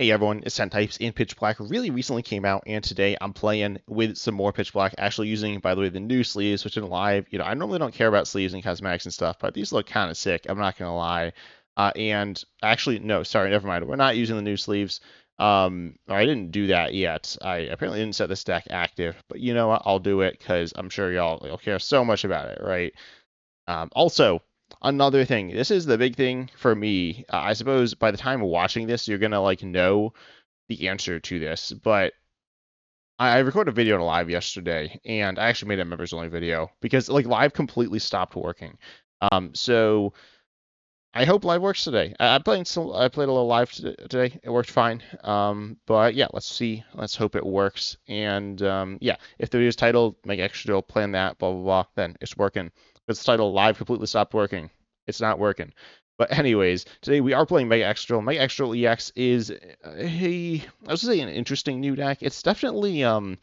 Hey everyone, it's Types and Pitch Black really recently came out, and today I'm playing with some more Pitch Black, actually using, by the way, the new sleeves, which in live, I normally don't care about sleeves and cosmetics and stuff, but these look kind of sick, I'm not gonna lie. And actually, no, sorry, never mind, we're not using the new sleeves. Or I didn't do that yet. I apparently didn't set this deck active, but you know what, I'll do it, because I'm sure y'all care so much about it, right? Also, another thing, this is the big thing for me. I suppose by the time watching this, you're gonna like know the answer to this, but I recorded a video on live yesterday, and I actually made a members only video because like live completely stopped working. So I hope live works today. I played a little live today. It worked fine. But yeah, let's see. Let's hope it works. And yeah, if the video is titled Mega Excadrill, plan that, blah blah blah, then it's working. If it's titled Live completely stopped working, it's not working. But anyways, today we are playing Mega Excadrill. Mega Excadrill EX is I was gonna say an interesting new deck. It's definitely a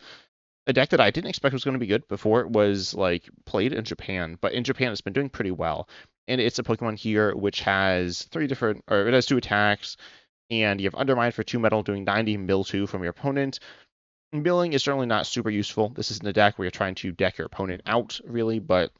deck that I didn't expect was going to be good before it was like played in Japan, but in Japan it's been doing pretty well. And it's a Pokemon here which has it has 2 attacks, and you have Undermine for 2 metal, doing 90 mill 2 from your opponent. Milling is certainly not super useful. This isn't a deck where you're trying to deck your opponent out, really, but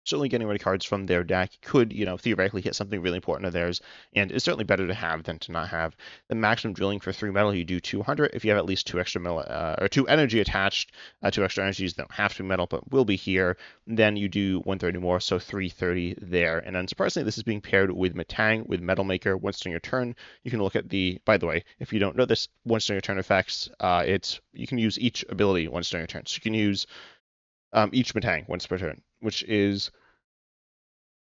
certainly getting rid of cards from their deck could, theoretically hit something really important of theirs, and it's certainly better to have than to not have. The maximum drilling for 3 metal, you do 200. If you have at least 2 extra metal, or 2 energy attached, 2 extra energies that don't have to be metal but will be here, then you do 130 more, so 330 there. And unsurprisingly, this is being paired with Metang, with Metal Maker. Once during your turn, you can look at by the way, if you don't know this, once during your turn effects, you can use each ability once during your turn. So you can use each Metang once per turn, which is,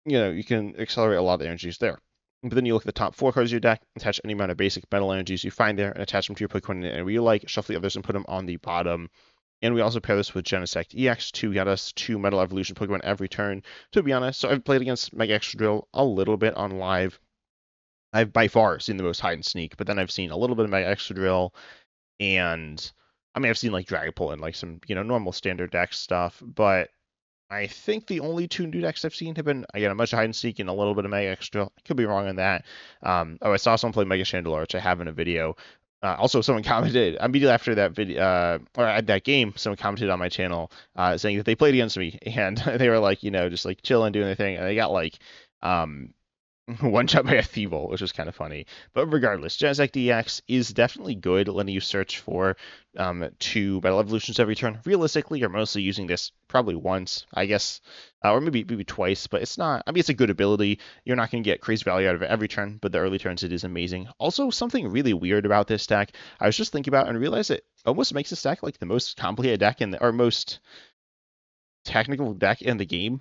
you can accelerate a lot of the energies there. But then you look at the top 4 cards of your deck, attach any amount of basic metal energies you find there, and attach them to your Pokemon and you like, shuffle the others and put them on the bottom. And we also pair this with Genesect EX to get us 2 Metal Evolution Pokemon every turn, to be honest. So I've played against Mega Excadrill a little bit on live. I've by far seen the most hide and sneak, but then I've seen a little bit of Mega Excadrill, and I mean, I've seen like Dragapult and like some, normal standard deck stuff, but I think the only 2 new decks I've seen have been, again, a bunch of hide and seek and a little bit of Mega Excadrill. I could be wrong on that. I saw someone play Mega Chandelure, which I have in a video. Also, someone commented immediately after that video, or at that game, someone commented on my channel saying that they played against me, and they were like, just like chilling, doing their thing, and they got like one shot by a Thievul, which was kind of funny. But regardless, Genesect EX is definitely good, letting you search for 2 Battle Evolutions every turn. Realistically, you're mostly using this probably once, I guess, or maybe twice, but it's not, I mean, it's a good ability. You're not going to get crazy value out of it every turn, but the early turns it is amazing. Also, something really weird about this deck, I was just thinking about and realized it almost makes this deck like the most complicated deck or most technical deck in the game.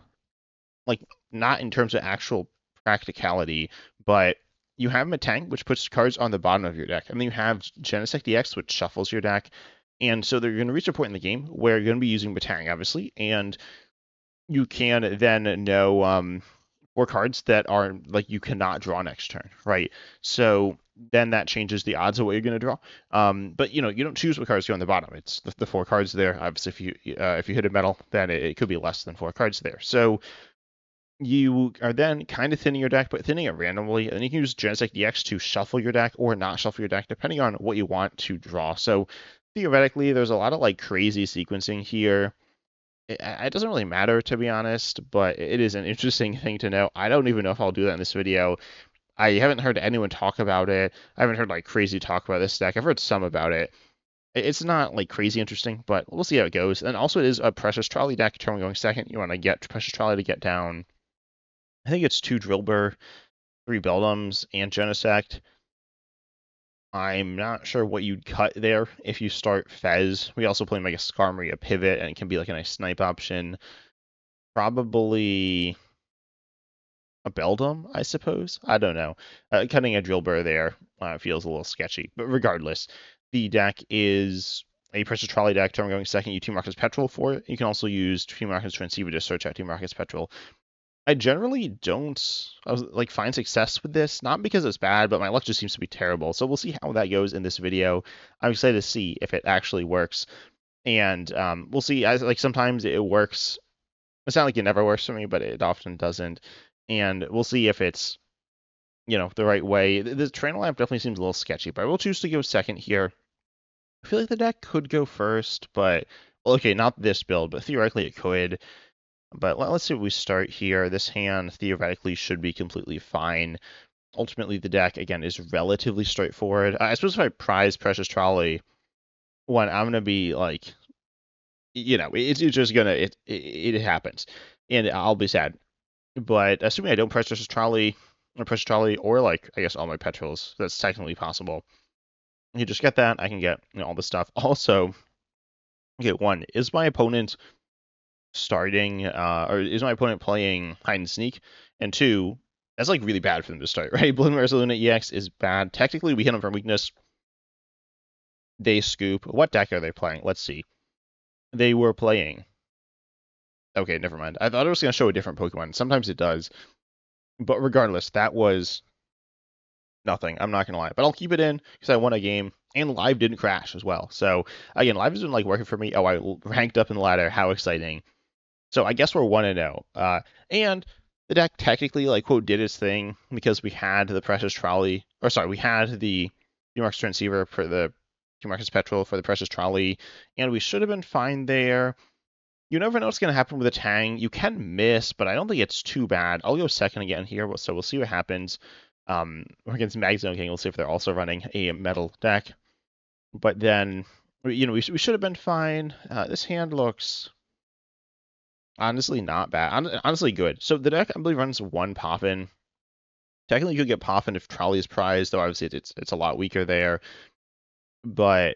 Like, not in terms of actual practicality, but you have Metang, which puts cards on the bottom of your deck, and then you have Genesect EX, which shuffles your deck. And so they're going to reach a point in the game where you're going to be using Metang, obviously, and you can then know 4 cards that are like you cannot draw next turn, right? So then that changes the odds of what you're going to draw. But you don't choose what cards go on the bottom. It's the 4 cards there. Obviously, if you hit a metal, then it could be less than 4 cards there. So you are then kind of thinning your deck, but thinning it randomly, and you can use Genesect EX to shuffle your deck or not shuffle your deck, depending on what you want to draw. So theoretically, there's a lot of like crazy sequencing here. It doesn't really matter, to be honest, but it is an interesting thing to know. I don't even know if I'll do that in this video. I haven't heard anyone talk about it. I haven't heard like crazy talk about this deck. I've heard some about it. It's not like crazy interesting, but we'll see how it goes. And also, it is a Precious Trolley deck. Turn going second. You want to get Precious Trolley to get down, I think it's 2 Drilbur, 3 Beldums, and Genesect. I'm not sure what you'd cut there if you start Fez. We also play Mega Skarmory, a pivot, and it can be like a nice snipe option. Probably a Beldum, I suppose. I don't know. Cutting a Drilbur there feels a little sketchy. But regardless, the deck is a Precious Trolley deck. Turn going second, you Team Rocket's Petrel for it. You can also use Team Rocket's Transceiver to search out Team Rocket's Petrel. I generally don't find success with this, not because it's bad, but my luck just seems to be terrible. So we'll see how that goes in this video. I'm excited to see if it actually works, and we'll see. Sometimes it works. It's not like it never works for me, but it often doesn't. And we'll see if it's the right way. The trainer lamp definitely seems a little sketchy, but I will choose to go second here. I feel like the deck could go first, but well, okay, not this build, but theoretically it could. But let's see what we start here. This hand theoretically should be completely fine. Ultimately, the deck, again, is relatively straightforward. I suppose if I prize Precious Trolley, one, I'm going to be like, it's just going to, it happens. And I'll be sad. But assuming I don't Precious Trolley, or like, I guess all my Petrels, that's technically possible. You just get that, I can get all this stuff. Also, okay, one, is my opponent starting, or is my opponent playing hide and seek? And two, that's like really bad for them to start, right? Balloon Luna EX is bad. Technically, we hit them for weakness. They scoop. What deck are they playing? Let's see. They were playing. Okay, never mind. I thought it was going to show a different Pokemon. Sometimes it does. But regardless, that was nothing. I'm not going to lie. But I'll keep it in because I won a game. And live didn't crash as well. So, again, live has been like working for me. Oh, I ranked up in the ladder. How exciting. So I guess we're 1-0. And the deck technically, like, quote, did its thing because we had the Precious Trolley. Or, sorry, we had the Mark's Transceiver for the Marcus Petrel for the Precious Trolley. And we should have been fine there. You never know what's going to happen with a Tang. You can miss, but I don't think it's too bad. I'll go second again here, so we'll see what happens. We're against Magzone King. We'll see if they're also running a metal deck. But then, we should have been fine. This hand looks honestly not bad. Honestly good. So the deck, I believe, runs one Poffin. Technically, you could get Poffin if Trolley is prized, though obviously it's a lot weaker there. But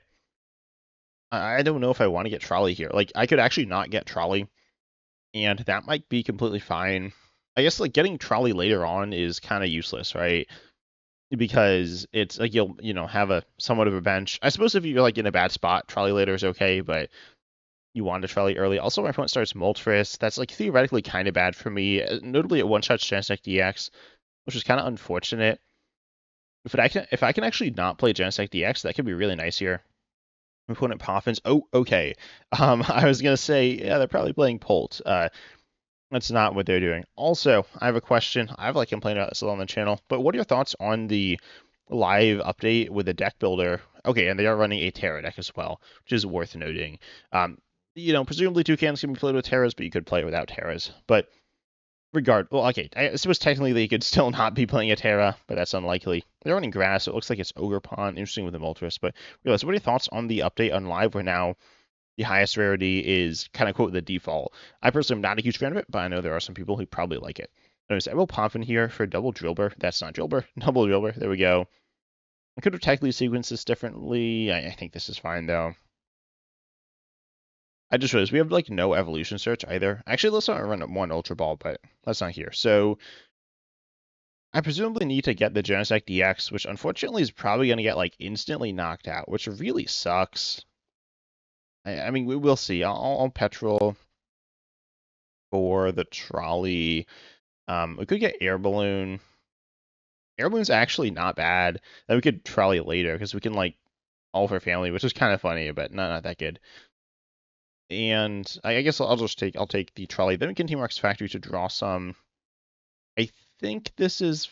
I don't know if I want to get Trolley here. Like, I could actually not get Trolley, and that might be completely fine. I guess, like, getting Trolley later on is kind of useless, right? Because it's like you'll, have a somewhat of a bench. I suppose if you're, like, in a bad spot, Trolley later is okay, but you want to Trolley early. Also, my opponent starts Moltres. That's, like, theoretically kind of bad for me. Notably, it one-shots Genesect DX, which is kind of unfortunate. If I can actually not play Genesect DX, that could be really nice here. My opponent Poffins. Oh, okay. I was gonna say, yeah, they're probably playing Polt. That's not what they're doing. Also, I have a question. I've like complained about this a lot on the channel, but what are your thoughts on the live update with the deck builder? Okay, and they are running a Terra deck as well, which is worth noting. Presumably Toucans can be played with Terras, but you could play it without Terras. But well, okay, I suppose technically they could still not be playing a Terra, but that's unlikely. They're running Grass, so it looks like it's Ogre Pond. Interesting with the Moltres, but realize, what are your thoughts on the update on live where now the highest rarity is kind of, quote, the default? I personally am not a huge fan of it, but I know there are some people who probably like it. Notice I will Poffin here for double Drilbur. That's not Drilbur. Double Drilbur. There we go. I could have technically sequenced this differently. I think this is fine, though. I just realized we have, like, no evolution search either. Actually, let's not run one Ultra Ball, but that's not here. So I presumably need to get the Genesect DX, which unfortunately is probably going to get, like, instantly knocked out, which really sucks. I mean, we'll see. I'll Petrel for the Trolley. We could get Air Balloon. Air Balloon's actually not bad. Then we could Trolley later, because we can, like, all for family, which is kind of funny, but not that good. And I guess I'll take the Trolley. Then we can Team Mark's Factory to draw some. I think this is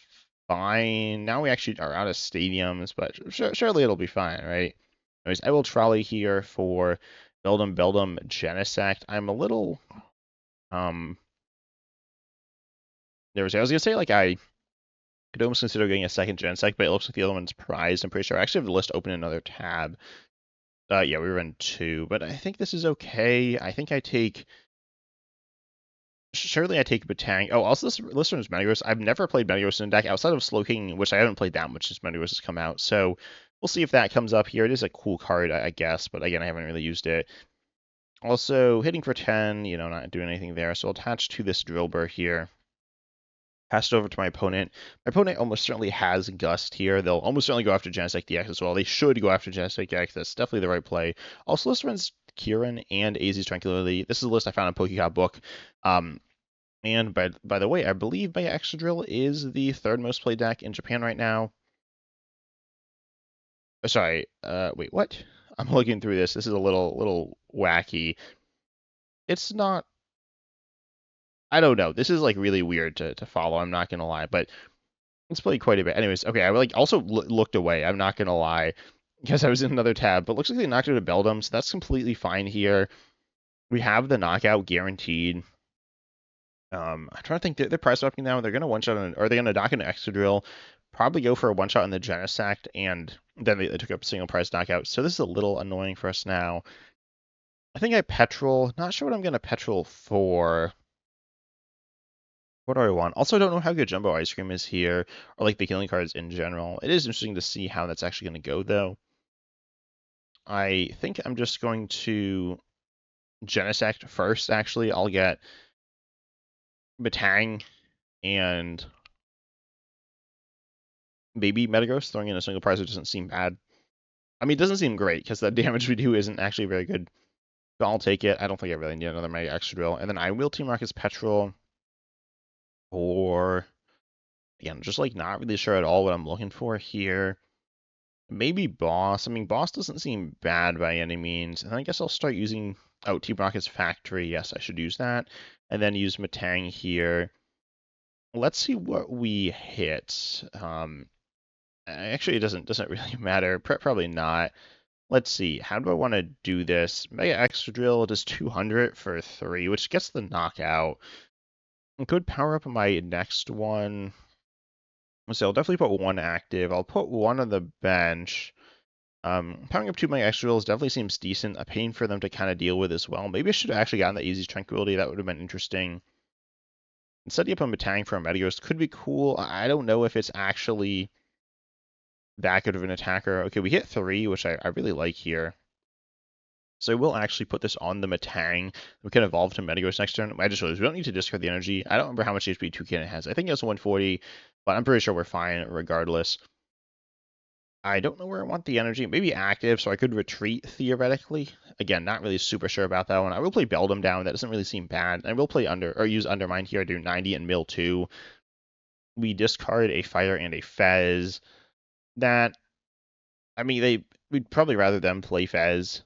fine. Now we actually are out of stadiums, but surely it'll be fine, right? Anyways, I will Trolley here for Beldum Genesect. I'm a little I was gonna say, like, I could almost consider getting a second Genesect, but it looks like the other one's prized. I'm pretty sure I actually have the list open in another tab. Yeah, we run 2, but I think this is okay. I think I take. Surely I take Metang. Oh, also this runs Metagross. I've never played Metagross in a deck outside of Slowking, which I haven't played that much since Metagross has come out. So we'll see if that comes up here. It is a cool card, I guess, but again, I haven't really used it. Also, hitting for 10, not doing anything there. So I'll attach to this Drilbur here. Pass it over to my opponent. My opponent almost certainly has Gust here. They'll almost certainly go after Genesect DX as well. They should go after Genesect DX. That's definitely the right play. Also, this runs Kieran and AZ's Tranquility. This is a list I found in Pokecop book. And by the way, I believe Mega Excadrill is the third most played deck in Japan right now. Sorry, wait, what? I'm looking through this. This is a little wacky. It's not. I don't know. This is, like, really weird to follow. I'm not gonna lie, but It's played quite a bit. Anyways, okay, I like also looked away. I'm not gonna lie, because I was in another tab. But looks like they knocked out a Beldum, so that's completely fine here. We have the knockout guaranteed. I'm trying to think. They're price swapping now. They're gonna one shot on, or they're gonna knock an Excadrill. Probably go for a one shot on the Genesect, and then they took up a single price knockout. So this is a little annoying for us now. I think I Petrel. Not sure what I'm gonna Petrel for. What do I want? Also, I don't know how good Jumbo Ice Cream is here, or like the killing cards in general. It is interesting to see how that's actually going to go, though. I think I'm just going to Genesect first, actually. I'll get Metang and maybe Metagross. Throwing in a single prize, it doesn't seem bad. I mean, it doesn't seem great, because the damage we do isn't actually very good. But I'll take it. I don't think I really need another Mega Excadrill. And then I will Team Rocket's Petrel. Or, again, just like not really sure at all what I'm looking for here. Maybe Boss. I mean, Boss doesn't seem bad by any means. And I guess I'll start using Team Rocket's Factory. Yes, I should use that. And then use Metang here. Let's see what we hit. Actually, it doesn't really matter. Probably not. Let's see. How do I want to do this? Mega Excadrill does 200 for 3, which gets the knockout. Could power up my next one. So I'll definitely put one active. I'll put one on the bench. Powering up 2 Mega Excadrills definitely seems decent. A pain for them to kind of deal with as well. Maybe I should have actually gotten the easy Tranquility. That would have been interesting. And setting up a Metang for a Metagross could be cool. I don't know if it's actually that good of an attacker. Okay, we hit 3, which I really like here. So I will actually put this on the Metang. We can evolve to Metagross next turn. I just realized we don't need to discard the energy. I don't remember how much HP 2 cannon has. I think it has 140, but I'm pretty sure we're fine regardless. I don't know where I want the energy. Maybe active, so I could retreat theoretically. Again, not really super sure about that one. I will play Beldum down. That doesn't really seem bad. I will play use Undermine here. Do 90 and mill 2. We discard a Fire and a Fez. That, I mean, we'd probably rather them play Fez.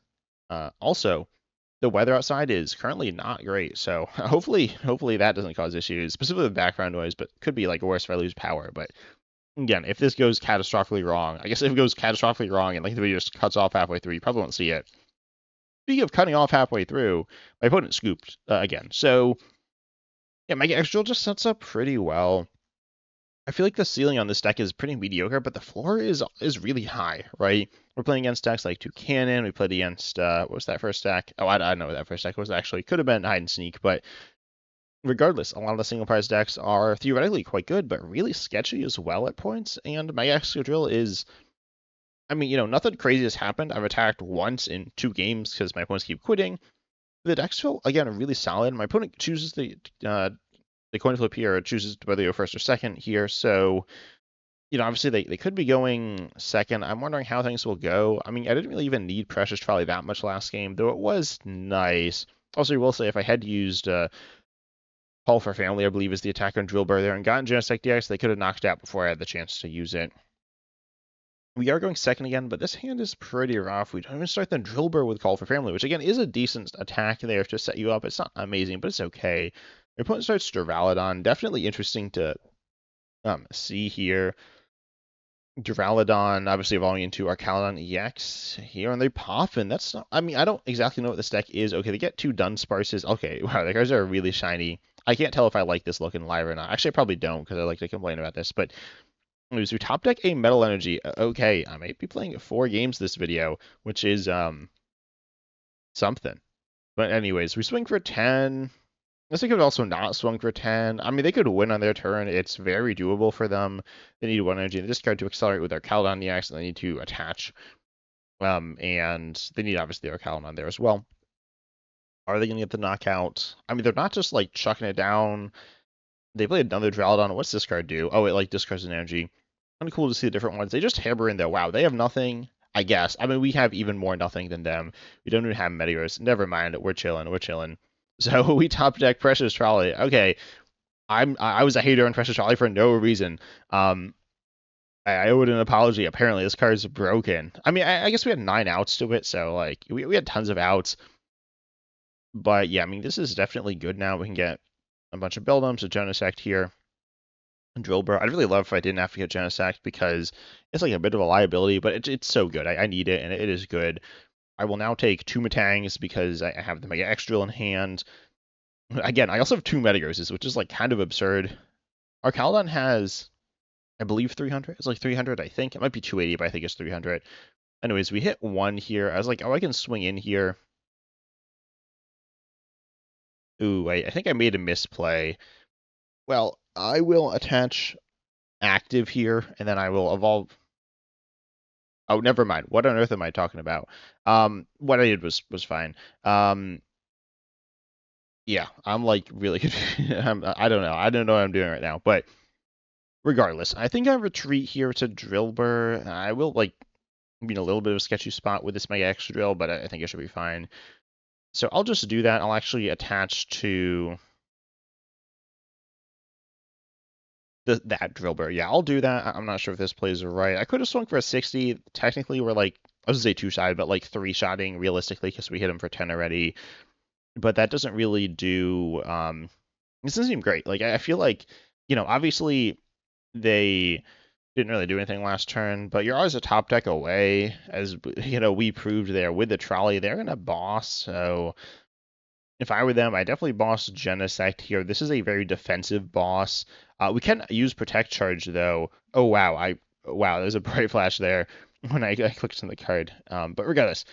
Also, the weather outside is currently not great, so hopefully that doesn't cause issues, specifically with background noise, but could be like worse if I lose power. But again, if this goes catastrophically wrong, I guess if it goes catastrophically wrong and like the video just cuts off halfway through, you probably won't see it. Speaking of cutting off halfway through, my opponent scooped again. So yeah, Mega Excadrill just sets up pretty well. I feel like the ceiling on this deck is pretty mediocre, but the floor is really high, right? We're playing against decks like Toucannon. We played against, what was that first deck? Oh, I don't know what that first deck was actually. Could have been Hide and Seek, but regardless, a lot of the single prize decks are theoretically quite good, but really sketchy as well at points. And my Excadrill is, I mean, nothing crazy has happened. I've attacked once in 2 games because my opponents keep quitting. The decks feel, again, really solid. My opponent chooses the coin flip here, chooses whether they go first or second here. So, obviously they could be going second. I'm wondering how things will go. I mean, I didn't really even need Precious Trolley that much last game, though it was nice. Also, I will say, if I had used Call for Family, I believe, is the attacker on Drilbur there, and gotten Genesect DX, they could have knocked out before I had the chance to use it. We are going second again, but this hand is pretty rough. We don't even start the Drilbur with Call for Family, which again is a decent attack there to set you up. It's not amazing, but it's okay. Your opponent starts Duraludon. Definitely interesting to see here. Duraludon obviously evolving into Arcaludon EX here, and they Poffin. That's not, I mean, I don't exactly know what this deck is. Okay, they get 2 Dunsparces. Okay, wow, the cards are really shiny. I can't tell if I like this looking live or not. Actually, I probably don't, because I like to complain about this, but we top deck a Metal Energy. Okay, I might be playing 4 games this video, which is something. But anyways, we swing for 10. Guess they could also not swung for 10. I mean, they could win on their turn. It's very doable for them. They need 1 energy. They discard to accelerate with their Caludon EX, and they need to attach. And they need, obviously, their Caludon there as well. Are they going to get the knockout? I mean, they're not just, like, chucking it down. They play another Duraludon. What's this card do? Oh, it, like, discards an energy. Kind of cool to see the different ones. They just hammer in there. Wow, they have nothing, I guess. I mean, we have even more nothing than them. We don't even have Metagross. Never mind. We're chilling. So we top deck Precious Trolley. Okay, I was a hater on Precious Trolley for no reason. I owe it an apology. Apparently, this card is broken. I mean, I guess we had 9 outs to it, so like we had tons of outs. But yeah, I mean, this is definitely good now. We can get a bunch of Beldums, a Genesect here. Drilbur. I'd really love if I didn't have to get Genesect because it's like a bit of a liability, but it's so good. I need it, and it is good. I will now take 2 Metangs because I have the Mega Excadrill in hand. Again, I also have 2 Metagrosses, which is like kind of absurd. Our Caledon has, I believe, 300. It's like 300, I think. It might be 280, but I think it's 300. Anyways, we hit 1 here. I was like, oh, I can swing in here. Ooh, I think I made a misplay. Well, I will attach active here, and then I will evolve. Oh, never mind. What on earth am I talking about? What I did was fine. Yeah, I'm like really confused. I don't know. I don't know what I'm doing right now. But regardless, I think I retreat here to Drilbur. I will like be in a little bit of a sketchy spot with this Mega Excadrill, but I think it should be fine. So I'll just do that. I'll actually attach to that Drilbur. Yeah, I'll do that. I'm not sure if this plays right. I could have swung for a 60. Technically, we're like, I was gonna say 2-shot, but like 3-shotting realistically because we hit him for 10 already. But that doesn't really do. This doesn't seem great. Like I feel like, obviously they didn't really do anything last turn, but you're always a top deck away, as we proved there with the trolley. They're gonna boss. So if I were them, I definitely boss Genesect here. This is a very defensive boss. We can use Protect Charge though. Oh wow, wow, there's a bright flash there when I clicked on the card. But regardless,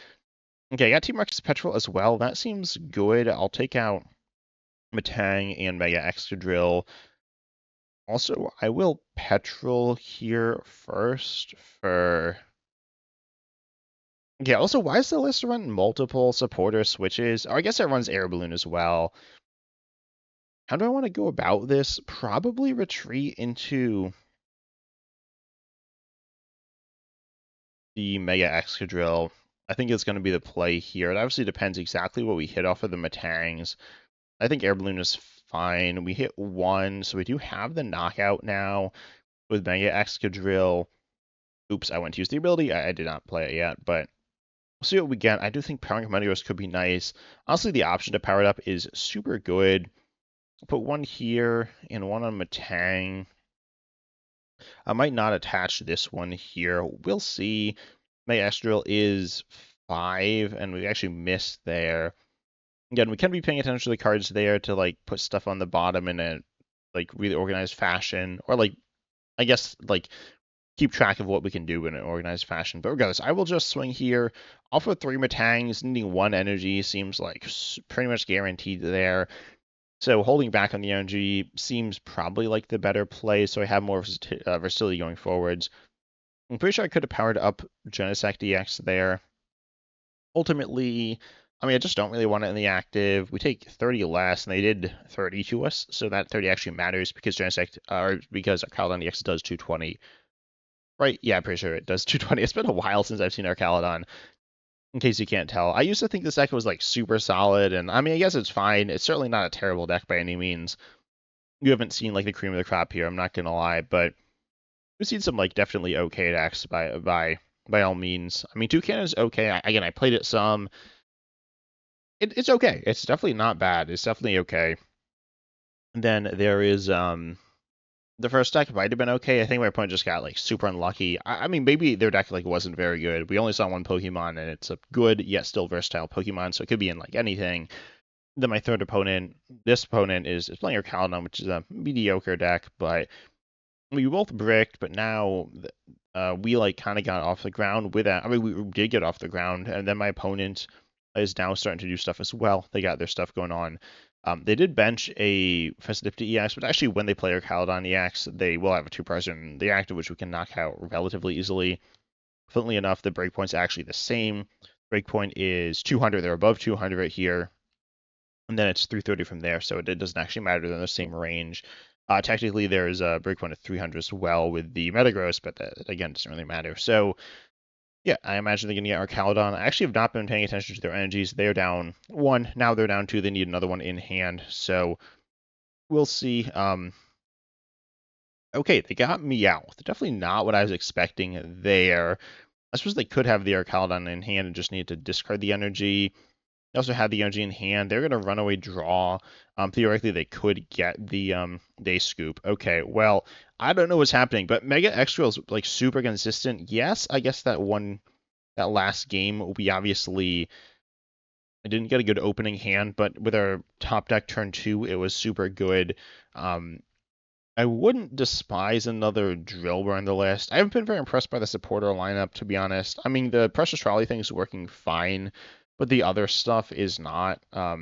okay, I got Team Marcus Petrel as well. That seems good. I'll take out Metang and Mega Excadrill. Also, I will Petrel here first for. Yeah, also, why does the list run multiple supporter switches? Or I guess it runs Air Balloon as well. How do I want to go about this? Probably retreat into the Mega Excadrill. I think it's going to be the play here. It obviously depends exactly what we hit off of the Metangs. I think Air Balloon is fine. We hit 1, so we do have the knockout now with Mega Excadrill. Oops, I went to use the ability. I did not play it yet, but we'll see what we get. I do think powering Metagross could be nice. Honestly, the option to power it up is super good. I'll put 1 here and 1 on Metang. I might not attach this one here. We'll see. Mega Excadrill is 5, and we actually missed there. Again, we can be paying attention to the cards there to like put stuff on the bottom in a like really organized fashion, or like I guess like keep track of what we can do in an organized fashion. But regardless, I will just swing here. Off of 3 Metangs, needing 1 energy seems like pretty much guaranteed there. So holding back on the energy seems probably like the better play, so I have more versatility going forwards. I'm pretty sure I could have powered up Genesect EX there. Ultimately, I mean, I just don't really want it in the active. We take 30 less, and they did 30 to us, so that 30 actually matters because Genesect, or because Caledon EX does 220. Right? Yeah, I'm pretty sure it does 220. It's been a while since I've seen our Caledon, in case you can't tell. I used to think this deck was like super solid, and I mean, I guess it's fine. It's certainly not a terrible deck by any means. You haven't seen like the cream of the crop here, I'm not gonna lie, but we've seen some like definitely okay decks by all means. I mean, Toucan is okay. Again, I played it some. It's okay. It's definitely not bad. It's definitely okay. And then there is the first deck might have been okay. I think my opponent just got like super unlucky. I mean, maybe their deck like wasn't very good. We only saw 1 Pokemon, and it's a good yet still versatile Pokemon, so it could be in like anything. Then my third opponent, this opponent is playing our Caledon, which is a mediocre deck, but we both bricked. But now we like kind of got off the ground with that. I mean, we did get off the ground, and then my opponent is now starting to do stuff as well. They got their stuff going on. They did bench a Fezandipiti EX, but actually when they play our Caledon EX, they will have a 2-parser in the active, which we can knock out relatively easily. Funnily enough, the breakpoint's actually the same. Breakpoint is 200. They're above 200 right here. And then it's 330 from there, so it doesn't actually matter. They're in the same range. Technically, there's a breakpoint of 300 as well with the Metagross, but that, again, doesn't really matter. So yeah, I imagine they're going to get our Caledon. I actually have not been paying attention to their energies. They're down 1. Now they're down 2. They need another one in hand. So we'll see. Okay, they got Meowth. Definitely not what I was expecting there. I suppose they could have the Caledon in hand and just need to discard the energy. They also have the energy in hand. They're going to run away draw. Theoretically, they could get the Day Scoop. Okay, well, I don't know what's happening, but Mega Excadrill is like super consistent. Yes, I guess that last game, we obviously didn't get a good opening hand, but with our top deck turn 2, it was super good. I wouldn't despise another Drilbur on the list. I haven't been very impressed by the supporter lineup, to be honest. I mean, the Precious Trolley thing is working fine, but the other stuff is not. I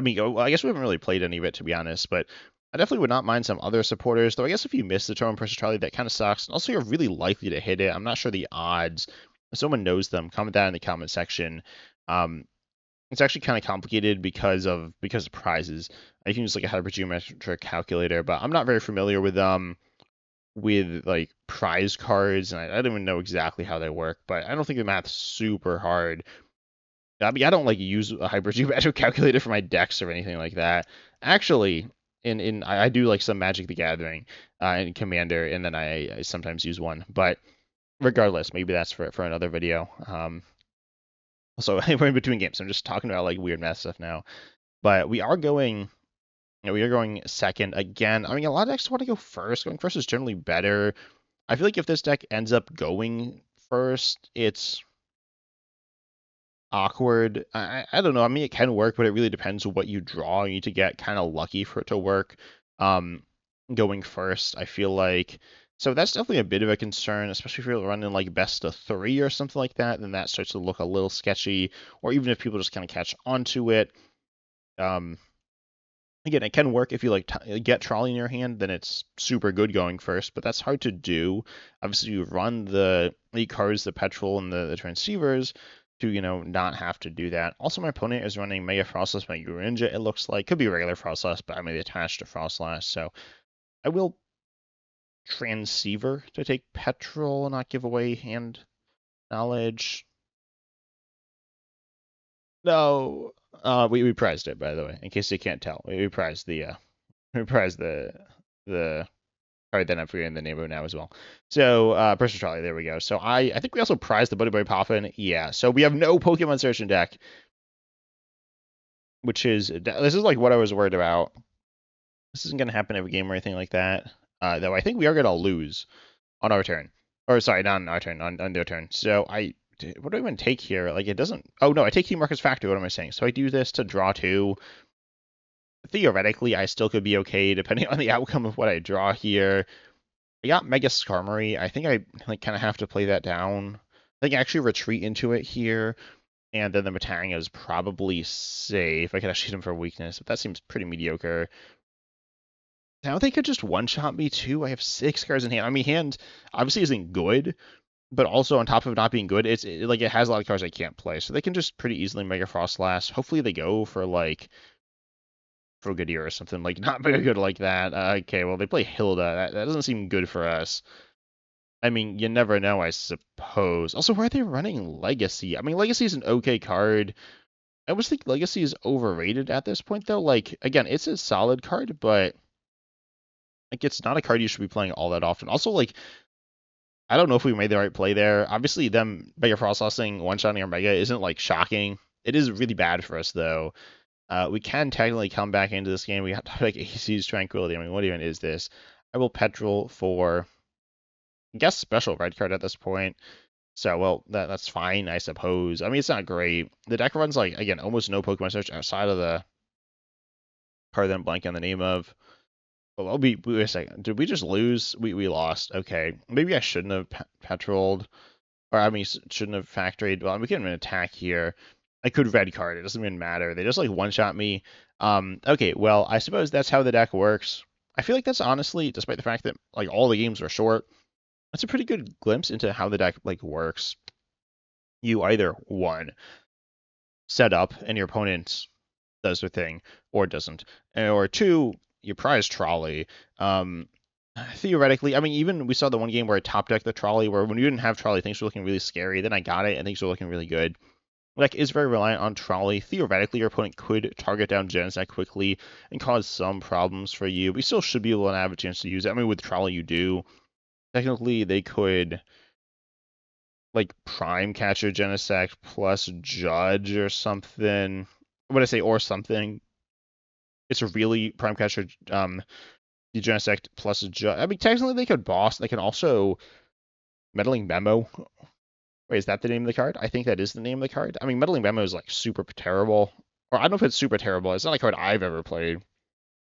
mean, I guess we haven't really played any of it, to be honest, but I definitely would not mind some other supporters, though I guess if you miss the turn on Precious Trolley, that kind of sucks. And also, you're really likely to hit it. I'm not sure the odds. If someone knows them, comment that in the comment section. Um, it's actually kind of complicated because of prizes. I can use like a hypergeometric calculator, but I'm not very familiar with like prize cards, and I don't even know exactly how they work. But I don't think the math's super hard. I mean, I don't like use a hypergeometric calculator for my decks or anything like that. Actually, I do like some Magic the Gathering in Commander, and then I sometimes use one. But regardless, maybe that's for another video. So we're in between games. So I'm just talking about like weird math stuff now. But we are going second again. I mean, a lot of decks want to go first. Going first is generally better. I feel like if this deck ends up going first, it's awkward. I don't know. I mean, it can work, but it really depends on what you draw. You need to get kind of lucky for it to work. Going first, I feel like. So that's definitely a bit of a concern, especially if you're running like best of 3 or something like that. Then that starts to look a little sketchy. Or even if people just kind of catch onto it. Again, it can work if you like get Trolley in your hand, then it's super good going first, but that's hard to do. Obviously, you run the cards, the Petrel, and the Transceivers to, not have to do that. Also, my opponent is running Mega Frostless Mega Ninja, it looks like. Could be regular Frostless, but I may be attached to Frostless, so I will Transceiver to take Petrel and not give away hand knowledge. No, we prized it, by the way, in case you can't tell. We prized the Alright, then I'm forgetting the name of it now as well. So, Precious Trolley, there we go. So I think we also prized the Buddy-Buddy Poffin. Yeah, so we have no Pokemon Search in deck. This is like what I was worried about. This isn't going to happen every game or anything like that. Though I think we are going to lose on our turn. Or, sorry, not on our turn, on their turn. So what do I even take here? Like, it doesn't... Oh, no, I take Team Marcus Factory. What am I saying? So I do this to draw 2. Theoretically, I still could be okay depending on the outcome of what I draw here. I got Mega Skarmory. I think I like kind of have to play that down. I think I actually retreat into it here, and then the Metang is probably safe. I could actually hit him for weakness, but that seems pretty mediocre. Now they could just one-shot me too. I have 6 cards in hand. I mean, hand obviously isn't good, but also on top of not being good, it has a lot of cards I can't play, so they can just pretty easily Mega Frostlast. Hopefully they go for like Frogadier or something, like not very good like that. Okay, well they play Hilda. That doesn't seem good for us. I mean, you never know, I suppose. Also, why are they running Legacy? I mean, Legacy is an okay card. I always think Legacy is overrated at this point, though. Like, again, it's a solid card, but like it's not a card you should be playing all that often. Also, like, I don't know if we made the right play there. Obviously, them Mega Frostlasting one-shotting our Mega isn't like shocking. It is really bad for us, though. We can technically come back into this game. We have to like AC's Tranquility. I mean, what even is this? I will Petrel for, I guess, Special Red Card at this point. So, well, that's fine, I suppose. I mean, it's not great. The deck runs, like, again, almost no Pokemon Search outside of the card that I'm blanking on the name of. Well, wait a second. Did we just lose? We lost. Okay. Maybe I shouldn't have Petroled. Or, I mean, shouldn't have Factoried. Well, we can attack here. I could red card. It doesn't even matter. They just like one-shot me. Okay, well, I suppose that's how the deck works. I feel like that's honestly, despite the fact that like all the games were short, that's a pretty good glimpse into how the deck like works. You either one set up and your opponent does their thing or doesn't, or 2 you prize Trolley. Theoretically, I mean, even we saw the one game where I top decked the Trolley, where when you didn't have Trolley, things were looking really scary. Then I got it, and things were looking really good. Deck is very reliant on Trolley. Theoretically, your opponent could target down Genesect quickly and cause some problems for you. We still should be able to have a chance to use it. I mean, with Trolley, you do. Technically, they could like Prime Catcher Genesect plus Judge or something. What did I say? Or something. It's a really Prime Catcher the Genesect plus I mean, technically they could boss. They can also Meddling Memo. Wait, is that the name of the card? I think that is the name of the card. I mean, Meddling Memo is like super terrible. Or I don't know if it's super terrible. It's not a card I've ever played.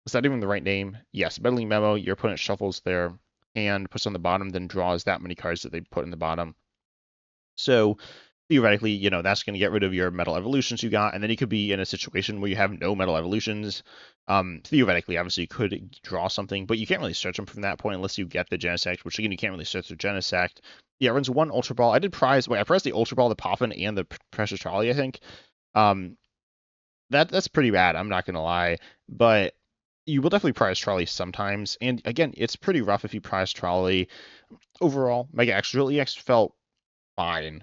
Is that even the right name? Yes, Meddling Memo. Your opponent shuffles their hand, puts on the bottom, then draws that many cards that they put in the bottom. So theoretically, you know, that's going to get rid of your metal evolutions you got, and then you could be in a situation where you have no metal evolutions. Theoretically, obviously, you could draw something, but you can't really search them from that point unless you get the Genesect, which again, you can't really search the Genesect. Yeah, it runs one Ultra Ball. I pressed the Ultra Ball, the Poffin, and the Precious Trolley, I think. That's pretty bad, I'm not going to lie, but you will definitely prize Trolley sometimes, and again, it's pretty rough if you prize Trolley. Overall, Mega Excadrill EX felt fine.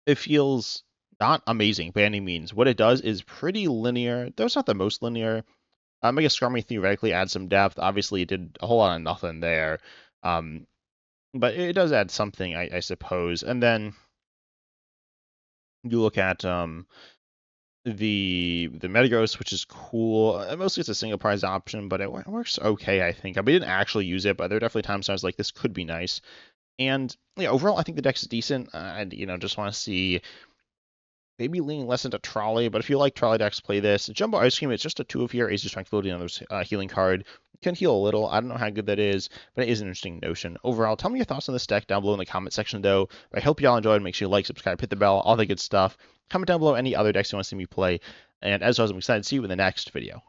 It feels not amazing by any means. What it does is pretty linear, though it's not the most linear. Mega Skarmory theoretically adds some depth. Obviously, it did a whole lot of nothing there. But it does add something, I suppose. And then you look at the Metagross, which is cool. Mostly it's a single prize option, but it works okay, I think. We didn't actually use it, but there are definitely times I was like, this could be nice. And yeah, overall, I think the deck's decent. I just want to see maybe leaning less into Trolley, but if you like Trolley decks, play this. Jumbo Ice Cream, it's just a 2 of here. Aces Tranquility, another healing card. It can heal a little. I don't know how good that is, but it is an interesting notion. Overall, tell me your thoughts on this deck down below in the comment section, though. I hope y'all enjoyed. Make sure you like, subscribe, hit the bell, all the good stuff. Comment down below any other decks you want to see me play. And as always, I'm excited to see you in the next video.